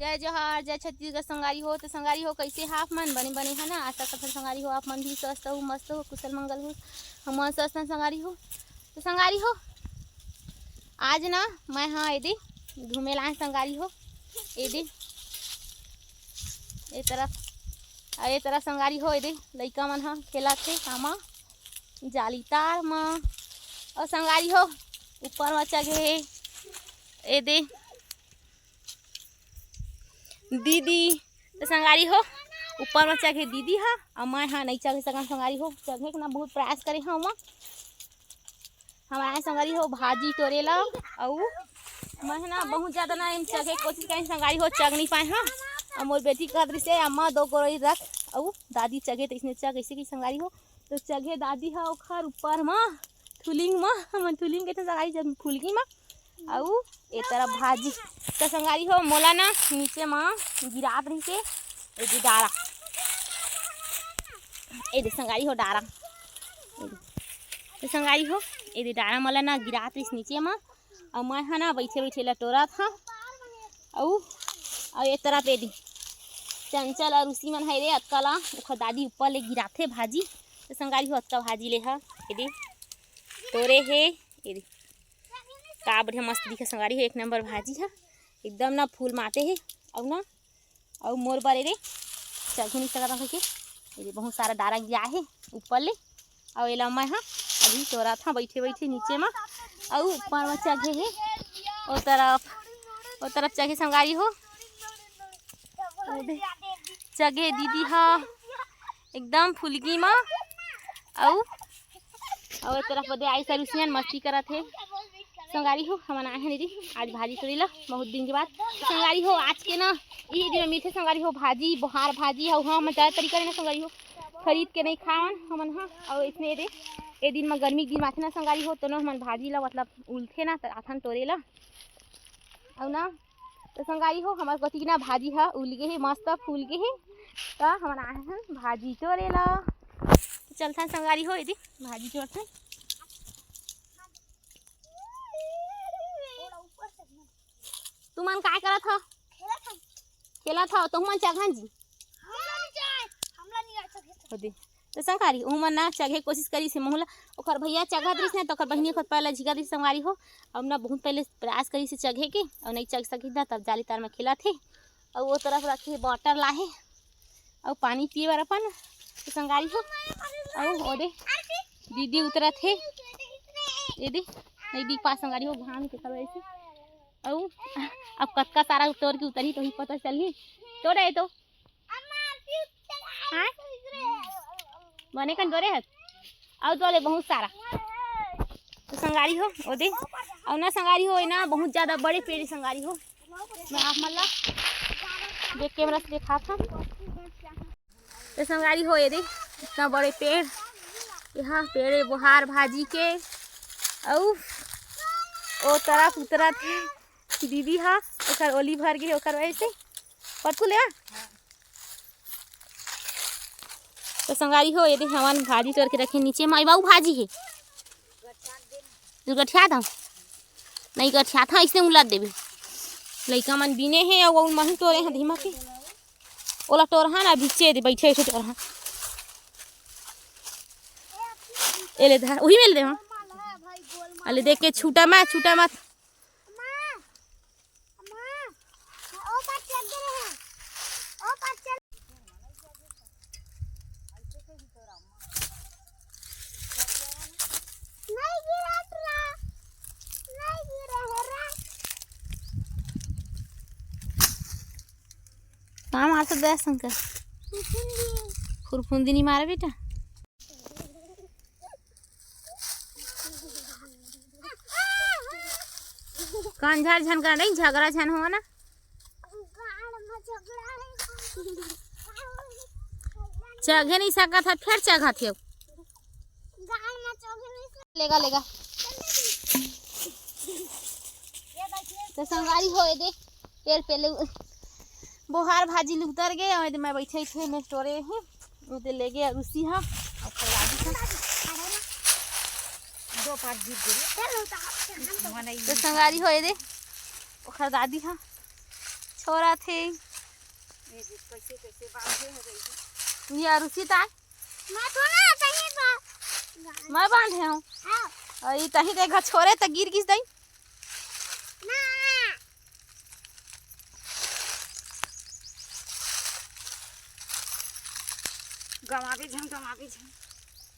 जय जोहार जय छत्तीसगढ़ संगारी हो। तो संगारी हो कैसे हाफ मन बने बने है ना। आशा करते संगारी हो आप मन भी स्वस्थ हो मस्त हो कुशल मंगल हो। हम स्वस्थ हैं संगारी हो। तो संगारी हो आज ना मैं हाँ यदि घूमे लाए संगारी हो यदि ये तरफ संगारी हो यदि लइका मन हाँ खेला थे कामा जालीतार में और संगारी हो ऊपर में चढ़े यदि दीदी तो संगारी हो ऊपर में चढ़े दीदी हाँ और मैं हाँ नहीं चढ़ सकन संगारी हो चढ़े के ना बहुत प्रयास करे हाँ हमारे संगारी हो भाजी टोरेला और मैं ना बहुत ज़्यादा ना चढ़े कोशिश करें संगारी हो चढ़ नहीं पाए हाँ और मोर बेटी का दृश्य अम्मा दो गोई रख और दादी चढ़े तो इसने चढ़ ऐसे की संगारी हो तो चढ़े दादी हाँ ओखर ऊपर में थुलिंग में हम थुलिंग के तो संगारी जब फुलगी में और ये तरफ भाजी तो संगारी हो मोला ना नीचे में गिरात रही के ये डारा ये संगारी हो डारा तो संगारी हो ये डारा मोला ना गिरात रही नीचे में और मैं हाँ ना बैठे बैठे लटोरा था और ये तरफ ये चंचल और उसी मन है रे अक्कला ओखर दादी ऊपर ले गिराथे भाजी तो संगारी हो अक्का भाजी ले हा ये तोरे है ये का बढ़िया मस्त दिखे संगारी है एक नंबर भाजी है एकदम ना फूल माते है और ना और मोर बारे रे चढ़े नहीं सकता है ये बहुत सारा डारा गया है ऊपर ले और ये मैं हाँ अभी तोरा था बैठे बैठे नीचे में और ऊपर में चढ़े है वो तरफ चढ़े संगारी हो चढ़े दीदी हाँ एकदम फुलगी में और तरफ बदे आई सरुसियन मस्ती करत है संगारी हो हम आए हैं दीदी आज भाजी तोड़ेला बहुत दिन के बाद संगारी हो आज के ना ये दिन मीठे संगारी हो भाजी बोहार भाजी हो हाँ मैं ज़्यादा तरीका ना संगारी हो खरीद के नहीं खावन हमन हाँ और इसमें ये दिन में गर्मी के दिन आथे ना संगारी हो तो ना हमन भाजी ला मतलब उलथे ना आथन तोड़ेला और ना तो संगारी हो हमारे कति की ना भाजी है उलगे है मस्त फूल के है तो हमन आए हैं भाजी तोड़ेला चलता संगारी हो यदि भाजी तोड़ते तुमन काय करत हो खेला था तो मन चघन जी होदे तो संगारी उमन ना चघे कोशिश करी से मोहला ओकर भैया चघत रहिस ना तो ओकर बहिनी ओकर पहले झिगा रही संगारी हो अब ना बहुत पहले प्रयास करी से चघे के और नहीं चघ सकी था तब जाली तार में खेला थे और वो तरफ रखे बॉटल लाहे और पानी पिए बार अपन तो संगारी हो और ओदे दीदी उतरा थे दीदी नहीं दिख पा संगारी हो घाम के सब ऐसे और अब कतका सारा तोड़ के उतरी तो ही पता चली तोड़े तो हाँ बने कन तोड़े है और तोड़े बहुत सारा तो संगारी हो ओदे और ना संगारी हो ना बहुत ज़्यादा बड़े पेड़ संगारी हो मैं आप मतलब देख कैमरा से देखा था तो संगारी हो ये देख इतना बड़े पेड़ यहाँ पेड़ बोहार भाजी के और ओ तरफ उतरा थे दीदी हाँ ओकर ओली भर गए ओकर वैसे पटकू ले तो संगारी हो ये देख हमारे भाजी तोड़ के रखे नीचे में बाबू भाजी है तू गठिया था नहीं गठिया था इसने उलट देवे लइका मन बिने हैं और मही तोड़े हैं धीमा के ओला टोरहा ना भिचे दे बैठे बैठे टोरहा एले धर वही में ले दे हां अले देख के छूटा मत कहाँ मार सकता है शंकर फुरफुंदी नहीं मारे बेटा कान झाड़ झन कर नहीं झगड़ा झन हो ना चघे नहीं सका था फिर चघा थे लेगा तो संगारी हो दे पेड़ पे बोहार भाजी उतर गए और मैं बैठे थे मैं स्टोरे हैं उधर ले गए उसी हाँ दो पार्ट जीत गए तो संगारी हो दे ओखर दादी हाँ छोरा थे कैसे कैसे बांधे हो गई ये रुचि ता मैं बांधे हूँ और ये तही देखा छोरे तो गिर गिस दई गवावे झम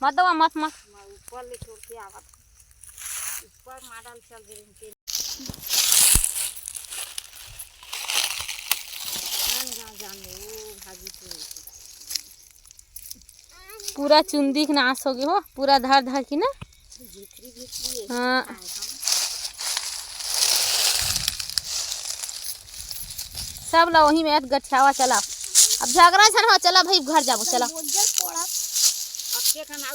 मत दवा मत मत मैं ऊपर ले छोड़ के आवत ऊपर मॉडल चल गए इनके जाने वो भाजी तो पूरा चुंदी के नाश हो गया हो पूरा धर धर की ना भीतरी हाँ सब ला वही में गठियावा चला अब झगड़ा छन हो चला भाई घर जाबो चला अब के खाना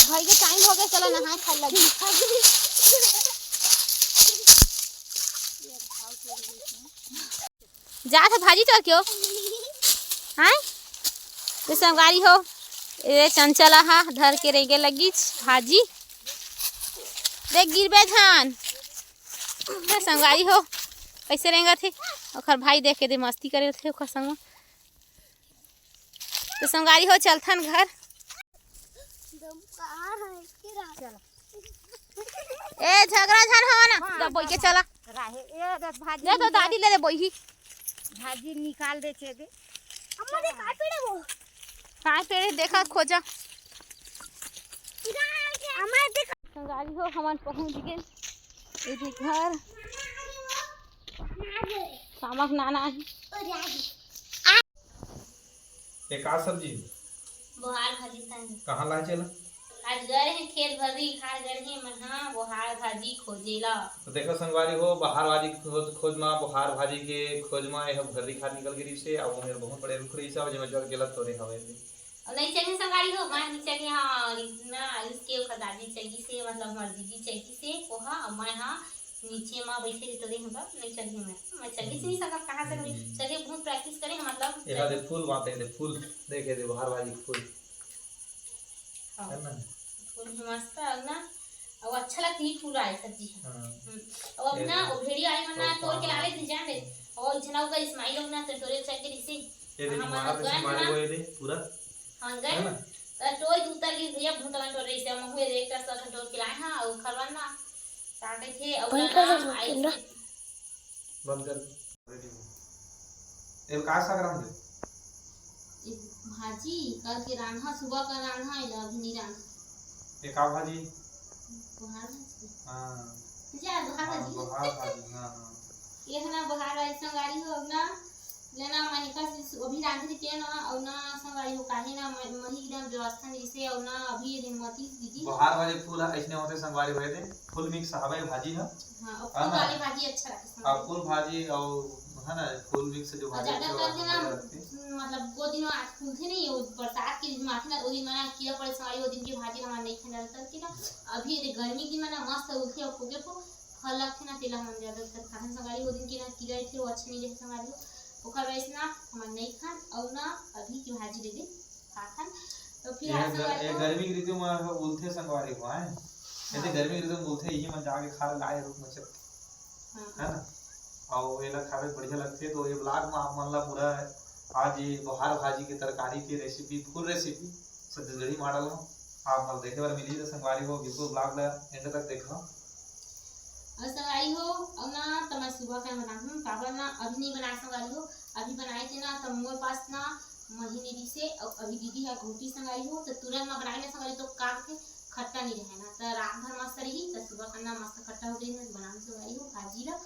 भाई के टाइम हो गया चला नहाए खाए लगी जा था भाजी तो क्यों हाँ तो संगारी हो ये चंचला हा धर के रेगे लगी भाजी देख गिरबे धान संगारी हो कैसे रहेंगे थे और भाई देख के दे मस्ती करे थे ओकर संग तो संगारी हो चलथन घर ए झगड़ा झन हो ना जब बोई के चला राहे ए भाजी ले तो दादी ले दे बोई भाजी निकाल दे छे दे अम्मा दे काय पेड़े वो काय पेड़े देखा खोजा अम्मा देख संगारी हो हमन पहुंच गए ये घर सामक नाना है एक आ सब्जी बोहार भाजी तानी कहाँ ला चला आज गए हैं खेत भरी खार गए हैं महा बोहार भाजी खोजेला तो देखो संगवारी हो बहार भाजी खोज में बुहार भाजी के खोज में यह भरी खार निकल गई से अब मेरे बहुत बड़े रुख रही से और जब जड़ गेला तोरे हवे और नहीं चाहिए संगारी हो मैं नहीं चाहिए हां इतना इसके ओकर दादी चाहिए से मतलब हमारी दीदी चाहिए से कोहा और मैं हां नीचे मां बैठे तो हम सब नहीं चाहिए मैं चलिए नहीं सका कहां से चलिए बहुत प्रैक्टिस करें मतलब एका दे फूल बातें दे फूल देखे दे बुहार भाजी फूल है ना फूल मस्त है ना और अच्छा लगती है फूल आए सब्जी हां और ना वो भेड़ी आई मना तोड़ के लावे थे जान दे और इतना का इस्माइल लोग ना तोड़े चल के इसे ये देखिए हमारे वो ये पूरा हां गए तो टोई उतर गई भैया भूत में टोड़ रही से हम हुए एक तरह से टोड़ के लाए हां और खरवाना काटे थे और ना बंद कर ये का सा कराम दे भाजी कल के रान्हा सुबह का रान्हा है अभी नहीं रान्हा ये का भाजी बुहार भाजी हां जा बुहार भाजी हां ये है ना बुहार ऐसा गाड़ी हो ना लेना महिका से अभी रांधरी के ना और ना संगाई हो काहे ना मही एकदम व्यवस्था जैसे और ना अभी रेमती दीदी बुहार वाले फूल ऐसने होते संगवारी होए थे फूल मिक्स हवे भाजी है हां और फूल वाली भाजी अच्छा लगता है अब फूल भाजी और है ना फूल मिक्स जो भाजी ज्यादा करके ना मतलब वो दिन आज फूल थे नहीं वो बरसात के दिन माथे ना वो दिन मना कीड़ा पड़े संगाई वो दिन की भाजी हमार नहीं खाना रहता कि ना अभी ये गर्मी की मना मस्त उठे और खोगे को फल लगते ना तेला हम ज्यादा कर खाने संगाई वो दिन की ना कीड़ा थे वो अच्छे नहीं जैसे संगाई ओकर वैसे ना हम नहीं खान और ना अभी की भाजी दे दे खान तो फिर ये गर्मी की ऋतु में उलथे संगवारी को है यदि गर्मी की ऋतु में उलथे यही में जाके खा लाए रूप में सब है ना और ये खावे बढ़िया लगते तो ये ब्लॉग में आप मन ला पूरा आज ये बुहार भाजी की तरकारी की recipe full recipe Chhattisgarhi model में आप मन देखे बार मिली तो संगवारी को बिल्कुल ब्लॉग ला एंड तक देखो और संगाई हो और ना तो मैं सुबह का बना हूं पापा ना अभी नहीं बना संगाई हो अभी बनाए थे ना तो मोर पास ना महीने दी से और अभी दीदी है घोटी संगाई हो तो तुरंत में बनाई ना संगाई तो काट के खट्टा नहीं रहे ना तो रात भर मस्त रही तो सुबह खाना मस्त खट्टा हो गई ना बना संगाई हो भाजी ला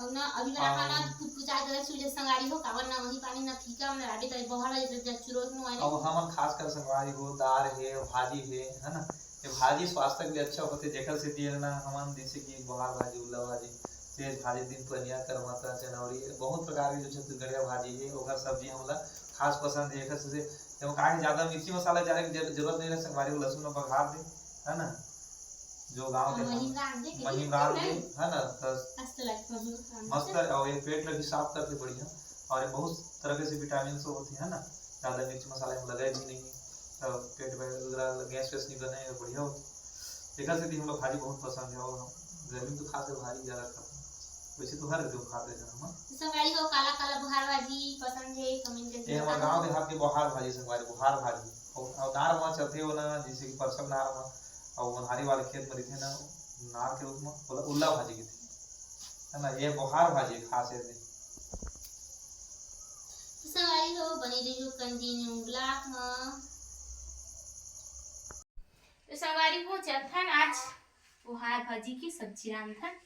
और ना अभी बना खाना कुछ आ गए सूजे संगाई हो कावन ना वही पानी ना फीका ना राबे तो बहर जब चुरोत में आए अब हम खास कर संगवारी हो दाल है भाजी है ना ये भाजी स्वास्थ्य के लिए अच्छा होते जेकर से दिए ना हम जैसे कि बुहार भाजी उल्ला भाजी तेज भाजी दिन पनिया करमाता चनौरी बहुत प्रकार की जो छत्तीसगढ़िया भाजी है ओकर सब्जी हमला खास पसंद है एकर से जब काहे ज्यादा मिर्ची मसाला जाने की जरूरत नहीं है संगवारी लहसुन में बघार दे है ना जो गांव के महीन डाल दे है ना मस्त और ये पेट लगी साफ करके बढ़िया और ये बहुत तरह से विटामिन से होती है ना ज्यादा मिर्च मसाले में लगाए भी नहीं तो पेट में गैस वैस नहीं बने बढ़िया होती एकर से हम लोग भाजी बहुत पसंद है और गर्मी तो खास भाजी ज्यादा खाते हैं वैसे तो हर जो खाते हैं हम। तो संगवारी हो काला काला बुहार भाजी पसंद है कमेंट करके ये हमारे गांव देहात के बुहार भाजी संगवारी बुहार भाजी और नार में चलते हो ना जैसे कि परसम नार में और वनहारी वाले खेत में रहते ना नार के रूप में बोला उल्ला भाजी की थी है ना। ये बुहार भाजी खास है। तो संगवारी हो बनी रही हो कंटिन्यू ब्लॉग में। तो संगवारी हो चलथन आज बुहार भाजी की सब्जी रांधथन।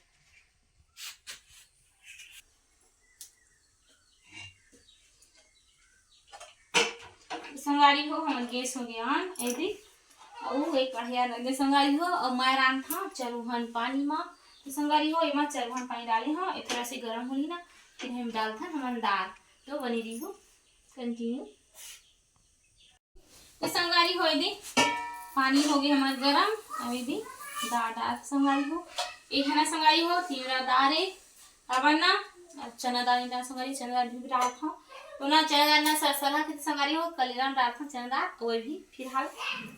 संगवारी हो हमन गैस हो गया ऐदी और एक बढ़िया लगे संगवारी हो और मैं रान था चरुहन पानी में। तो संगवारी हो एमा चरुहन पानी डाले हाँ एक तरह से गर्म होली ना फिर हम डालते हमन दाल तो बनी रही हो कंटिन्यू। तो संगवारी हो यदि पानी हो गया हमारे गर्म अब यदि दाल डाल संगवारी हो एक है ना संगवारी हो तीवरा दाल है अब ना चना दाल डाल संगवारी चना दाल भी डाल था तो ना चना दाल ना सरसरा के संगवारी हो कलीराम डाल था चना दाल तो भी फिलहाल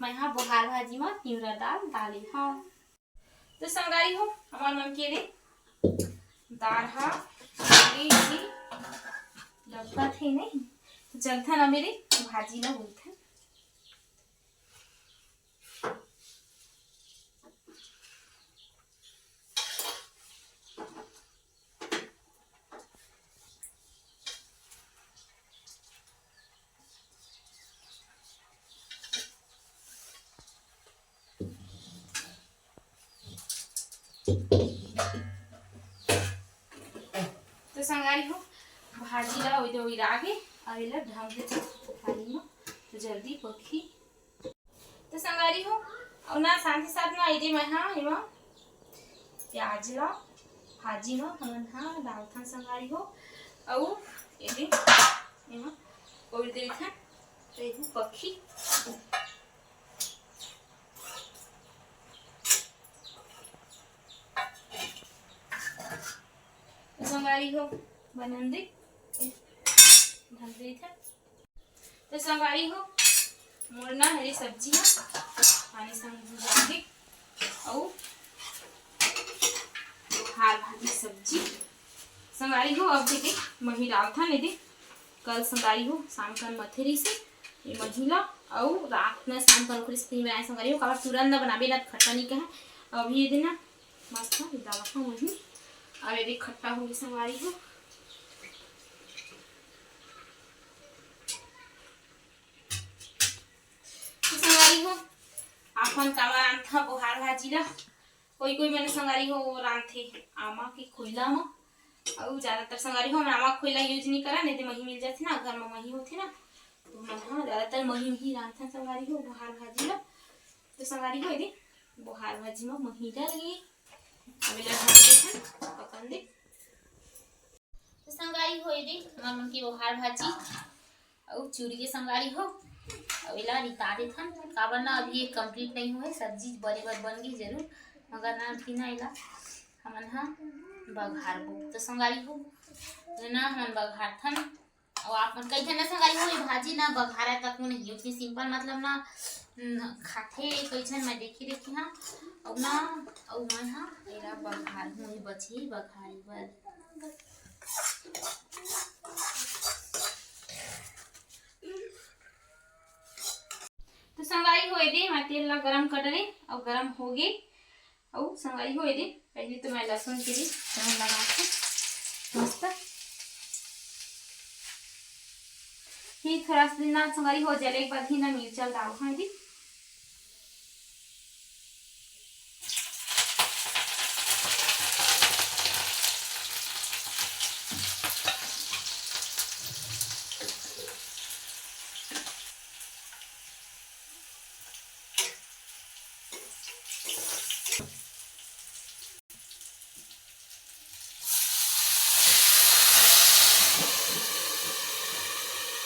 मैं यहाँ बुहार भाजी में तीवरा दाल डाली हाँ। तो संगवारी हो हमारे मन के रे दाल हा डब्बा थे नहीं तो चलता ना मेरे भाजी ना बोलते तो संगवारी हो भाजी ला ओइदे ओइरा आगे अवेला ढंग से थाली में तो जल्दी पकी। तो संगवारी हो और ना साथ ही साथ ना इदे में हां एमा प्याज ला भाजी में हमन हां डालथन संगवारी हो और इदे एमा ओइ देथन तो एहू पकी। संगवारी हो बनन दे ढल रही था। तो संगवारी हो मोरना हरी सब्जी है पानी संग भुजा के और बुहार भाजी सब्जी संगवारी हो अब देखे मही डाल था नहीं दे कल संगवारी हो शाम कन मथेरी से ये मझुला और रात में शाम कन खुरी से बनाए संगवारी हो कब तुरंत बनाबे ना खट्टा नहीं कहे अभी ये दिन ना मस्त डाला था मही अब ये खट्टा होगी संगवारी हो। संगवारी हो आपन कामा रांधा बुहार भाजी ला कोई कोई मैंने संगवारी हो रांधे आमा के खोइला में और ज्यादातर संगवारी हो आमा खोइला यूज नहीं करा नहीं तो मही मिल जाती ना घर में मही होती ना तो हाँ ज्यादातर मही ही रांधता संगवारी हो बुहार भाजी ला। तो संगवारी हो यदि बुहार भाजी में मही डाली अभी पकन दे। तो संगवारी हो यदि हमार मन की बुहार भाजी और चूड़ी के संगवारी हो अवेला निकाल देथन काबर ना अभी ये कंप्लीट नहीं हुए सब्जी बराबर बन गई जरूर मगर ना अभी ना इला हमन हा बघारबो। तो संगवारी हो ना हमन बघारथन और आपन कई ठन संगवारी हो ये भाजी ना बघारा तक नहीं उतनी सिंपल मतलब ना खाथे कई ठन मैं देखी देखी हाँ और ना और मैं हाँ एला बघार हूँ बची बघारी बर। तो संगवारी हो दे मैं तेल ला गरम कर रही और गरम हो गए और संगवारी हो दे पहले तो मैं लहसुन के लिए चमन लगा के मस्त फिर थोड़ा सा ना संगवारी हो जाए एक बार ही ना मिर्चा डाल हाँ दी।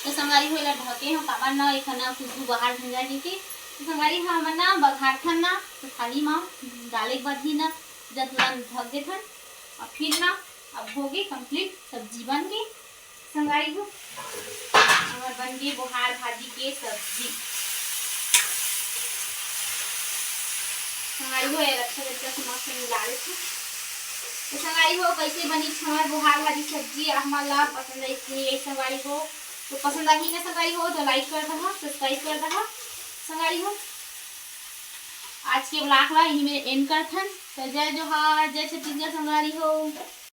तो संगवारी हो ढके हम काबर ना एक ना खुशबू बाहर भंजा जी के संगवारी हम ना बघारथन ना तो थाली में डाले के बाद ही ना जब तुरंत ढक देथन और फिर ना अब हो गई कंप्लीट सब्जी बन गई संगवारी हो और बन गई बुहार भाजी के सब्जी संगवारी हो अच्छा अच्छा से मस्त मिला देते तो संगारी हो कैसे बनी हमार बोहार भाजी सब्जी हमारा पसंद है, इसलिए संगारी हो तो पसंद आई ना संगारी हो तो लाइक कर दहा, सब्सक्राइब कर दहा संगारी हो। आज के ब्लॉग ला यही में एंड करथन। तो जय जोहार, जय छत्तीसगढ़ संगारी हो।